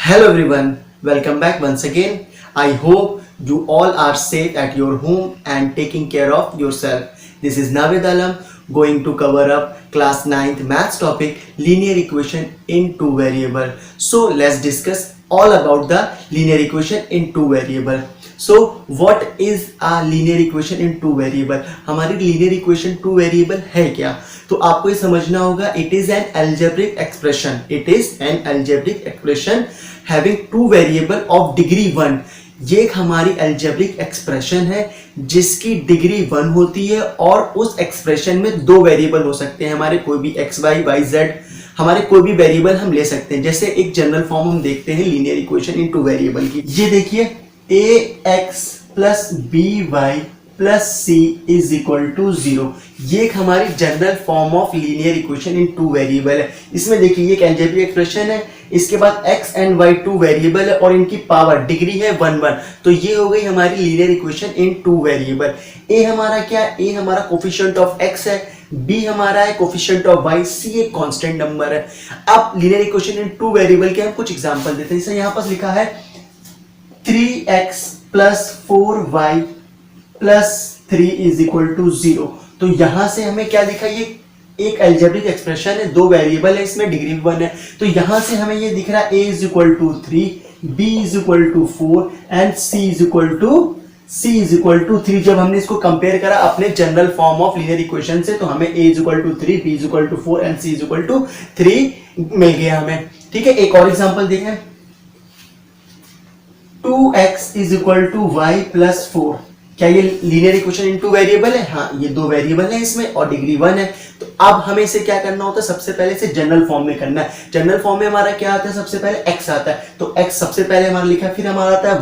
Hello everyone, welcome back once again. I hope you all are safe at your home and taking care of yourself. This is Navid Alam going to cover up class 9th maths topic linear equation in two variable. So let's discuss all about the linear equation in two variable. So what is a linear equation in two variable? हमारी linear equation two variable है क्या? तो आपको ये समझना होगा it is an algebraic expression. It is an algebraic expression having two variable of degree 1. ये एक हमारी algebraic expression है जिसकी डिग्री 1 होती है और उस एक्सप्रेशन में दो वेरिएबल हो सकते हैं हमारे कोई भी x y y z हमारे कोई भी वेरिएबल हम ले सकते हैं। जैसे एक जनरल फॉर्म हम देखते हैं linear equation in two variable की। ये देखिए ax plus by plus c is equal to 0। ये एक हमारी general form of linear equation in two variable है। इसमें देखिए ये एक अलजेब्रिक एक्सप्रेशन है, इसके बाद x and y to variable है और इनकी पावर डिग्री है 1 1। तो ये हो गई हमारी linear equation in two variable. a हमारा क्या है? a हमारा कोफिशिएंट ऑफ x है, b हमारा है कोफिशिएंट ऑफ y, c एक कांस्टेंट नंबर है। अब linear equation in two variable के हम कुछ एग्जांपल देते हैं। जैसे यहाँ पर लिखा है 3x plus 4y plus 3 is equal to 0। तो यहां से हमें क्या दिखा? ये एक अलजेब्रिक एक्सप्रेशन है, दो वेरिएबल है, इसमें डिग्री 1 है। तो यहां से हमें ये दिख रहा है a is equal to 3, b is equal to 4 and c is equal to 3। जब हमने इसको कंपेयर करा अपने general form of linear equation से तो हमें a is equal to 3, b is equal to 4 and c is equal to 3 मिल गया हमें। ठीक है, एक और एग्जांपल देखें 2x is equal to y plus 4। क्या ये linear equation in two variable है? हाँ, ये दो वेरिएबल है इसमें और डिग्री 1 है। तो अब हमें इसे क्या करना होता है? सबसे पहले इसे जनरल फॉर्म में करना है। जनरल फॉर्म में हमारा क्या आता है? सबसे पहले x आता है, तो x सबसे पहले हमारा लिखा, फिर हमारा आता है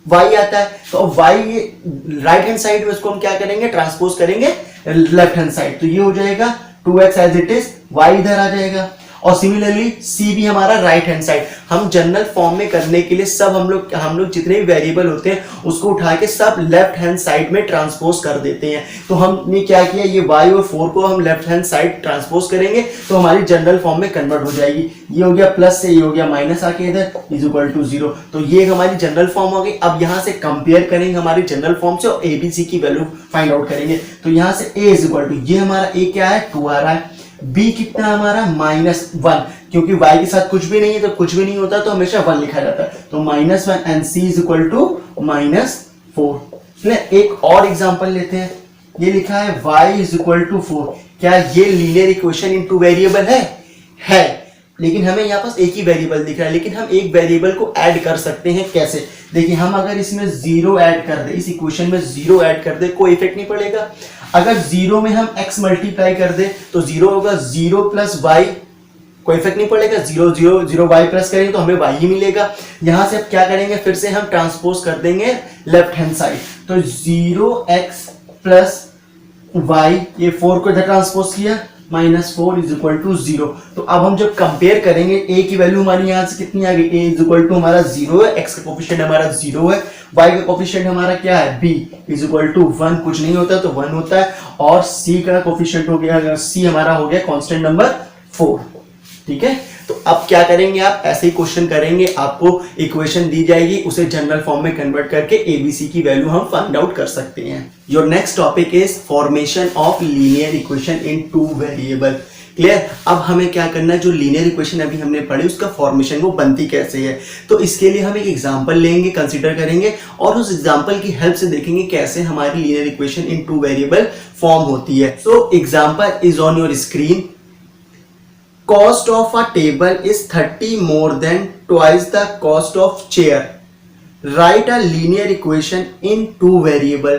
y आता है। तो अब y राइट हैंड साइड में उसको हम क्या करेंगे? ट्रांसपोज करेंगे लेफ्ट हैंड साइड। तो ये हो जाएगा 2x as it is, y इधर आ जाएगा और सिमिलरली c भी हमारा राइट हैंड साइड। हम जनरल फॉर्म में करने के लिए सब हम लोग जितने भी वेरिएबल होते हैं उसको उठा के सब लेफ्ट हैंड साइड में ट्रांसपोज कर देते हैं। तो हमने क्या किया, ये y और 4 को हम लेफ्ट हैंड साइड ट्रांसपोज करेंगे तो हमारी जनरल फॉर्म में कन्वर्ट हो जाएगी। ये हो गया प्लस से, ये हो गया माइनस आके इधर इज इक्वल टू 0। तो ये हमारी जनरल फॉर्म हो गई। अब यहाँ से कंपेयर करेंगे हमारी जनरल फॉर्म से और ABC की वैल्यू फाइंड आउट करेंगे। तो यहाँ से a इज इक्वल टू, ये हमारा a क्या है? 2 आ रहा है। b कितना हमारा? -1, क्योंकि y के साथ कुछ भी नहीं है तो कुछ भी नहीं होता तो हमेशा 1 लिखा जाता है। तो -1 and c is equal to -4। एक और एग्जांपल लेते हैं। ये लिखा है y इज इक्वल टू 4। क्या ये linear equation in two variable है, लेकिन हमें यहाँ पास एक ही वेरिएबल दिख रहा है, लेकिन हम एक वेरिएबल को ऐड कर सकते हैं। कैसे? देखिए, हम अगर इसमें 0 ऐड कर दे, इस इक्वेशन में 0 ऐड कर दे, कोई इफेक्ट नहीं पड़ेगा। अगर 0 में हम x मल्टीप्लाई कर दे तो 0 होगा, 0 प्लस y, कोई इफेक्ट नहीं पड़ेगा। 0 0 0 y प्लस करेंगे तो हमें y ही मिलेगा। यहां से अब क्या करेंगे? फिर से हम ट्रांसपोज कर देंगे लेफ्ट हैंड साइड। तो 0x प्लस y, ये 4 को इधर ट्रांसपोज किया, -4 इज इक्वल टू 0। तो अब हम जब कंपेयर करेंगे a की वैल्यू हमारी यहाँ से कितनी आ गई? a इज इक्वल टू हमारा 0 है, x का कोफिशिएंट हमारा 0 है, y का कोफिशिएंट हमारा क्या है? b इज इक्वल टू 1, कुछ नहीं होता तो 1 होता है, और c का कोफिशिएंट हो गया, c हमारा हो गया कांस्टेंट नंबर 4। ठीक है, तो अब क्या करेंगे? आप ऐसे ही क्वेश्चन करेंगे, आपको इक्वेशन दी जाएगी, उसे जनरल फॉर्म में कन्वर्ट करके ABC की वैल्यू हम फाइंड आउट कर सकते हैं। Your next topic is formation of linear equation in two variable. Clear? अब हमें क्या करना है? जो लीनियर इक्वेशन अभी हमने पढ़ी उसका फॉर्मेशन वो बनती कैसे है, तो इसके लिए हम एक एग्जांपल लेंगे, कंसीडर करेंगे और उस एग्जांपल की हेल्प से देखेंगे कैसे हमारी linear equation in two variable form होती है। So example is on your screen. Cost of a table is 30 more than twice the cost of chair. Write a linear equation in two variable.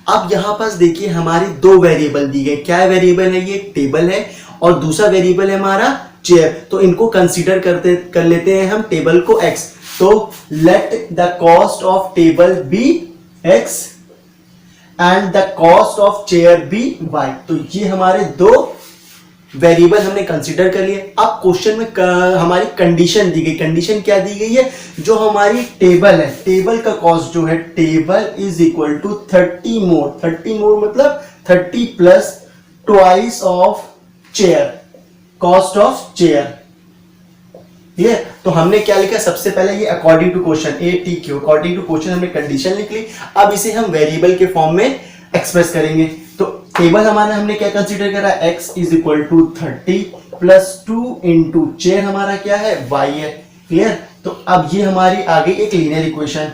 अब यहाँ पास देखिए हमारी दो variable दी गई। क्या variable है? ये टेबल है और दूसरा वेरिएबल है हमारा चेयर। तो इनको कंसीडर कर लेते हैं हम टेबल को x। तो let the cost of table be x and the cost of chair be y। तो ये हमारे दो वेरिएबल हमने कंसीडर कर लिए। अब क्वेश्चन में हमारी कंडीशन दी गई। कंडीशन क्या दी गई है? जो हमारी टेबल है, टेबल का कॉस्ट जो है, table is equal to 30 more मतलब 30 plus twice of chair, cost of chair. Clear. तो हमने क्या लिखा, सबसे पहले ये according to question ATQ, according to question हमने कंडीशन लिख ली। अब इसे हम वेरिएबल के फॉर्म में एक्सप्रेस करेंगे। तो टेबल हमारा हमने क्या कंसीडर करा, x इज इक्वल टू 30 प्लस 2 इंटू चेयर हमारा क्या है, y है। क्लियर। तो अब ये हमारी आ गई एक linear equation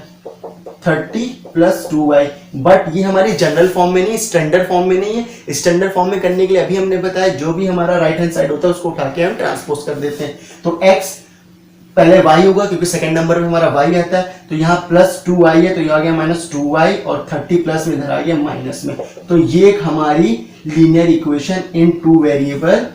30 plus 2y, but ये हमारी जनरल फॉर्म में नहीं, स्टैंडर्ड फॉर्म में नहीं है। स्टैंडर्ड फॉर्म में करने के लिए अभी हमने बताया जो भी हमारा राइट हैंड साइड होता है उसको उठा के हम ट्रांसपोज कर देते हैं। तो x पहले y होगा क्योंकि सेकंड नंबर में हमारा y आता है, तो यहाँ प्लस 2y है तो ये आ गया माइनस 2y और 30 प्लस में इधर आ गया माइनस में। तो ये एक हमारी linear equation in two variable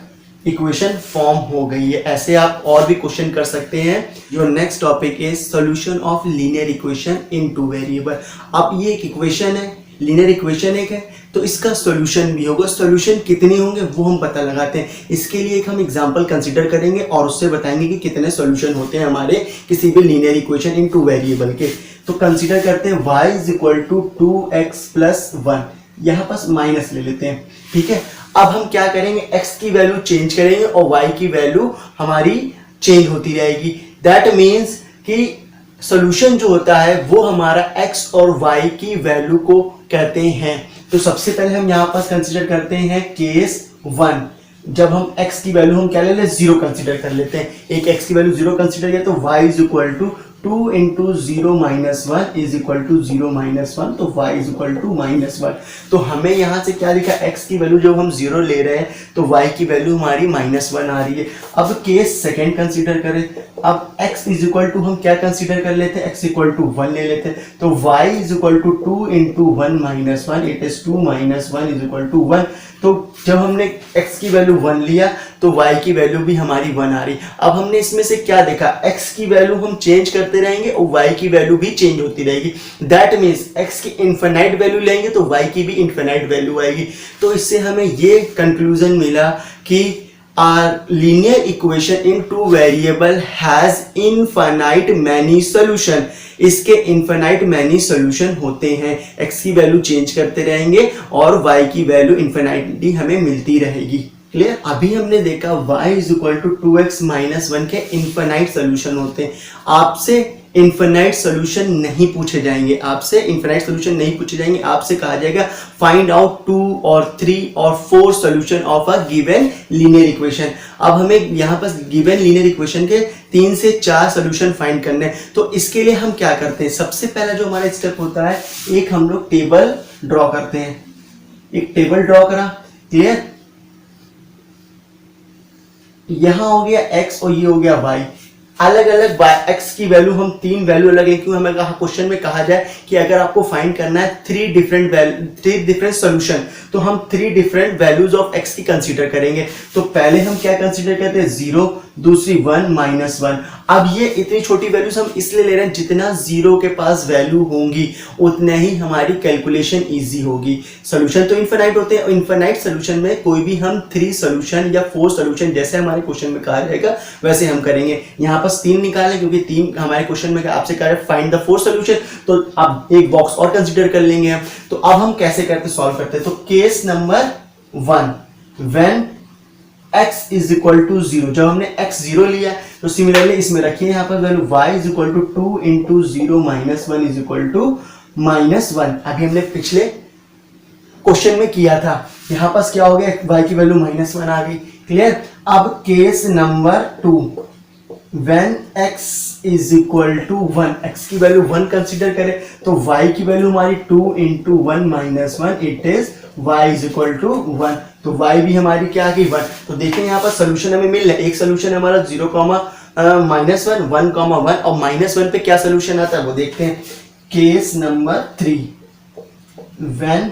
equation form हो गई है। ऐसे आप और भी क्वेश्चन कर सकते हैं। Your next topic is solution of linear equation in two variable. अब ये एक इक्वेशन है, लीनियर इक्वेशन एक है, तो इसका सॉल्यूशन भी होगा। सॉल्यूशन कितने होंगे वो हम पता लगाते हैं। इसके लिए एक हम एग्जांपल कंसीडर करेंगे और उससे बताएंगे कि कितने सॉल्यूशन होते हैं हमारे किसी भी linear equation in two variable के। तो कंसीडर करते हैं y is equal to 2x plus 1, यहाँ पास माइनस ले लेते हैं। ठीक है। अब हम क्या करेंगे, x की वैल्यू चेंज करेंगे और y की वैल्यू हमारी चेंज होती रहेगी। दैट मीन्स कि सॉल्यूशन जो होता है वो हमारा x और y की वैल्यू को कहते हैं। तो सबसे पहले हम यहाँ पास कंसीडर करते हैं केस 1, जब हम x की वैल्यू हम क्या ले लेते, 0 कंसीडर कर लेते हैं। एक x की वैल्यू 0 कंसीडर किया तो y is equal to 2 into 0 minus 1 is equal to 0 minus 1, तो y is equal to minus 1। तो हमें यहाँ से क्या लिखा, x की वैल्यू जब हम 0 ले रहे हैं तो y की वैल्यू हमारी माइनस 1 आ रही है। अब केस सेकेंड कंसीडर करें। अब x इज इक्वल टू हम क्या कंसीडर कर लेते हैं, x इक्वल टू 1 ले लेते हैं। तो y is equal to 2 into 1 minus 1, it is 2 minus 1 is equal to 1। तो जब हमने x की वैल्यू 1 लिया तो y की वैल्यू भी हमारी 1 आ रही। अब हमने इसमें से क्या देखा, x की वैल्यू हम चेंज करते रहेंगे और y की वैल्यू भी चेंज होती रहेगी। दैट मीन्स x की इनफिनाइट वैल्यू लेंगे तो y की भी इनफिनाइट वैल्यू आएगी। तो इससे हमें ये कंक्लूजन मिला कि our linear equation in two variable has infinite many solution। इसके इन्फिनाइट मैनी सोल्यूशन होते हैं। x की वैल्यू चेंज करते रहेंगे और y की वैल्यू इन्फिनाइटली हमें मिलती रहेगी। क्लियर। अभी हमने देखा y is equal to 2x minus 1 के इन्फिनाइट सोल्यूशन होते हैं। आपसे इन्फिनाइट सोल्यूशन नहीं पूछे जाएंगे, आपसे इन्फिनाइट सोल्यूशन नहीं पूछे जाएंगे। आपसे कहा जाएगा फाइंड आउट 2 और 3 और 4 solution of a given linear equation. अब हमें यहाँ पर गिवन लीनियर इक्वेशन के 3 से 4 सोल्यूशन फाइंड करने हैं। तो इसके लिए हम क्या करते हैं, सबसे पहला जो हमारा स्टेप होता है, एक हम लोग टेबल ड्रॉ करते हैं। एक टेबल ड्रॉ करा, क्लियर। यहां हो गया x और ये हो गया y। अलग अलग x की वैल्यू हम 3 वैल्यू अलग है, क्यों हमें कहा क्वेश्चन में कहा जाए कि अगर आपको फाइंड करना है 3 डिफरेंट सॉल्यूशन, तो हम 3 डिफरेंट वैल्यूज ऑफ x की कंसीडर करेंगे। तो पहले हम क्या कंसीडर करते हैं, 0, दूसरी 1 माइनस 1। अब ये इतनी छोटी वैल्यूज हम इसलिए ले रहे हैं, जितना 0 के पास वैल्यू होंगी उतना ही हमारी कैलकुलेशन इजी होगी। सोल्यूशन तो इनफिनाइट होते हैं, इनफिनाइट सोल्यूशन में कोई भी हम 3 सोल्यूशन या 4 सोल्यूशन जैसे हमारे क्वेश्चन में कहा जाएगा वैसे हम करेंगे। यहाँ पर 3 निकालें क्योंकि 3 हमारे क्वेश्चन में आपसे कहा है फाइंड द 4 सोल्यूशन, तो अब एक बॉक्स और कंसीडर कर लेंगे हम। तो अब हम कैसे करते सॉल्व करते हैं, तो case number 1, when x is equal to 0, जब हमने x 0 लिया तो सिमिलरली इसमें रखिए यहाँ पर value y is equal to 2 into 0 minus 1 is equal to minus 1। अभी हमने पिछले क्वेश्चन में किया था। यहाँ पर क्या हो गया, y की वैल्यू माइनस 1 आ गई। क्लियर। अब case number 2, when x is equal to 1, x की वैल्यू 1 कंसीडर करें तो y की वैल्यू हमारी 2 into 1 minus 1, it is y is equal to 1। तो y भी हमारी क्या आ गई 1। तो देखें यहाँ पर सोल्यूशन हमें मिल रहा है। एक सोल्यूशन हमारा 0, माइनस 1, 1, 1 और माइनस 1 पे क्या सोल्यूशन आता है वो देखते हैं। Case number 3, when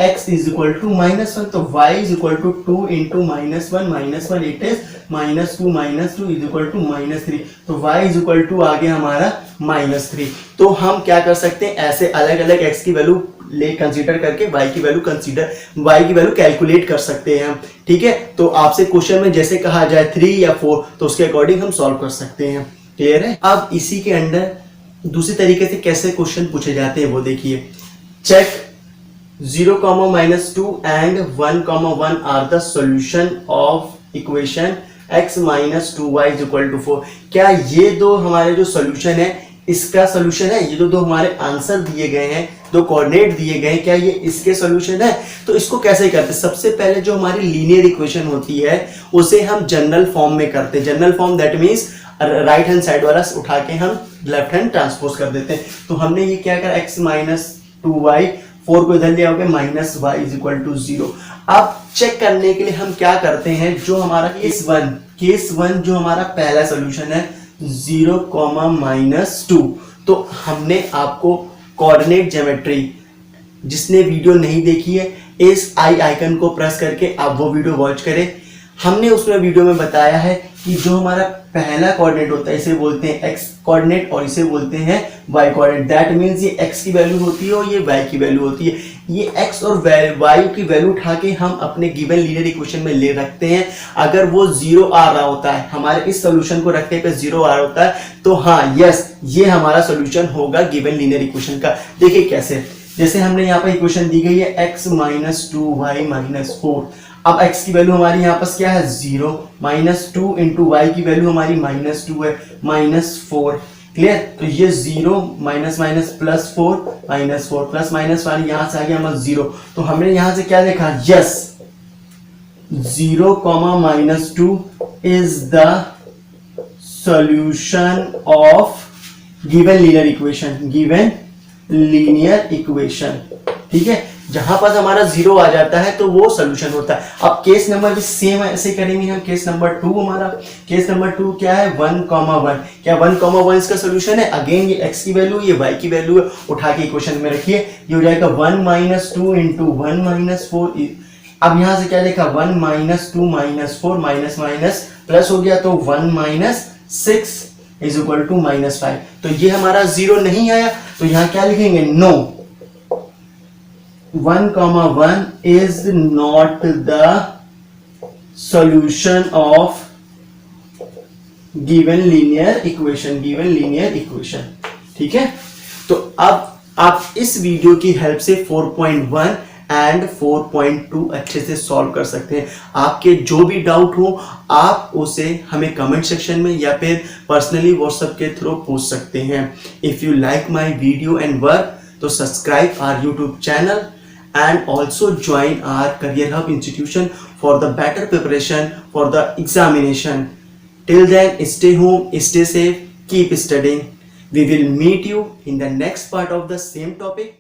x is equal to minus 1, तो y is equal to 2 into minus 1, it is minus 2 is equal to minus 3। तो y इज इक्वल टू आ गया हमारा माइनस 3। तो हम क्या कर सकते हैं, ऐसे अलग अलग x की वैल्यू ले कंसीडर करके y की वैल्यू कैलकुलेट कर सकते हैं हम। ठीक है। तो आपसे क्वेश्चन में जैसे कहा जाए 3 या 4 तो उसके अकॉर्डिंग हम सॉल्व कर सकते हैं। क्लियर है। अब इसी के अंदर दूसरी तरीके से कैसे क्वेश्चन पूछे जाते हैं वो देखिए। Check 0, -2 and 1, 1 are the solution of equation x minus 2y is equal to 4। क्या ये दो हमारे जो सोल्यूशन है इसका सोल्यूशन है? ये दो हमारे आंसर दिए गए हैं, दो कोऑर्डिनेट दिए गए हैं, क्या ये इसके सोल्यूशन है? तो इसको कैसे करते हैं? सबसे पहले जो हमारी लीनियर इक्वेशन होती है उसे हम जनरल फॉर्म में करते हैं। General form that means right hand side वाला उठा के हम लेफ्ट हैंड ट्रांसपोज कर देते हैं। तो हमने ये क्या करा, x माइनस 2y, 4 को इधर लिया हो गया, minus y is equal to 0। अब चेक करने के लिए हम क्या करते हैं, जो हमारा केस वन जो हमारा पहला सोल्यूशन है 0, -2। तो हमने आपको कोऑर्डिनेट ज्योमेट्री, जिसने वीडियो नहीं देखी है इस आई आइकन को प्रेस करके आप वो वीडियो वॉच करें। हमने उसमें वीडियो में बताया है कि जो हमारा पहला कोऑर्डिनेट होता है इसे बोलते हैं x कोऑर्डिनेट और इसे बोलते हैं y कोऑर्डिनेट। दैट मींस ये x की वैल्यू होती है और ये y की वैल्यू होती है। ये x और y की वैल्यू उठा के हम अपने गिवन लीनियर इक्वेशन में ले रखते हैं। अगर वो 0 आ रहा होता है, हमारे इस सोल्यूशन को रखने पे 0 आ रहा होता है, तो हाँ यस ये हमारा सोल्यूशन होगा गिवन लीनियर इक्वेशन का। देखिए कैसे, जैसे हमने यहाँ पर इक्वेशन दी गई है x माइनस 2y माइनस 4। अब x की वैल्यू हमारी यहाँ पर क्या है 0, -2 इंटू वाई की वैल्यू हमारी -2 है, -4। क्लियर? तो ये 0 minus minus plus 4 -4 plus minus वाली यहाँ से आ गया हमारा 0। तो हमने यहाँ से क्या देखा, yes 0, -2 is the solution of given linear equation. ठीक है, जहां पर हमारा 0 आ जाता है तो वो सोल्यूशन होता है। अब केस नंबर भी सेम ऐसे करेंगे हम। केस नंबर 2 हमारा, केस नंबर 2 क्या है 1, 1। क्या 1, 1 इसका सोल्यूशन है? अगेन ये x की वैल्यू, ये y की वैल्यू है, उठा के इक्वेशन में रखिए। ये हो जाएगा 1 - 2 इंटू 1 - 4। अब यहां से क्या देखा 1 - 2 - 4 माइनस माइनस प्लस हो गया, तो 1 - 6 इज इक्वल टू -5। तो ये हमारा 0 नहीं आया, तो यहाँ क्या लिखेंगे, no 1, 1 is not the solution of given linear equation। ठीक है, तो अब आप इस वीडियो की हेल्प से 4.1 एंड 4.2 अच्छे से सॉल्व कर सकते हैं। आपके जो भी डाउट हो आप उसे हमें कमेंट सेक्शन में या फिर पर्सनली व्हाट्सएप के थ्रू पूछ सकते हैं। If you like my video and work तो subscribe our YouTube channel and also join our Career Hub institution for the better preparation for the examination. Till then, stay home, stay safe, keep studying. We will meet you in the next part of the same topic.